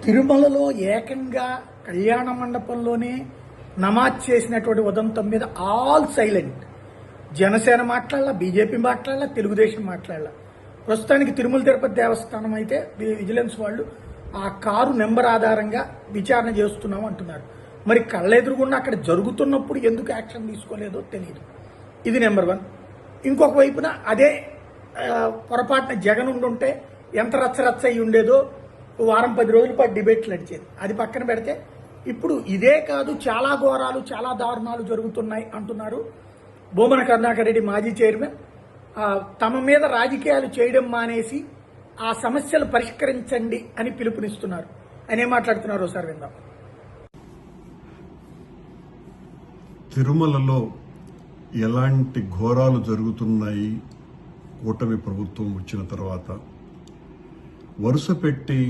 తిరుమలలో ఏకంగా కళ్యాణ మండపంలోనే నమాజ్ చేసినటువంటి ఉదంతం మీద ఆల్ సైలెంట్. జనసేన మాట్లాడాల, బీజేపీ మాట్లాడాల, తెలుగుదేశం మాట్లాడాల. ప్రస్తుతానికి తిరుమల తిరుపతి దేవస్థానం అయితే విజిలెన్స్ వాళ్ళు ఆ కారు నెంబర్ ఆధారంగా విచారణ చేస్తున్నాం అంటున్నారు. మరి కళ్ళెదురుగుండా అక్కడ జరుగుతున్నప్పుడు ఎందుకు యాక్షన్ తీసుకోలేదో తెలియదు. ఇది నెంబర్ 1. ఇంకొక వైపున అదే పొరపాటున జగన్ ఉండుంటే ఎంత రచ్చరచ్చ అయి ఉండేదో వారం 10 రోజుల పాటు డిబేట్లు నడిచేది. అది పక్కన పెడితే ఇప్పుడు ఇదే కాదు, చాలా ఘోరాలు, చాలా దారుణాలు జరుగుతున్నాయి అంటున్నారు భూమన కరుణాకర్ రెడ్డి మాజీ చైర్మన్. తమ మీద రాజకీయాలు చేయడం మానేసి ఆ సమస్యలు పరిష్కరించండి అని పిలుపునిస్తున్నారు. ఆయన ఏం మాట్లాడుతున్నారు ఒకసారి విందాం. తిరుమలలో ఎలాంటి ఘోరాలు జరుగుతున్నాయి కూటమి ప్రభుత్వం వచ్చిన తర్వాత వరుస పెట్టి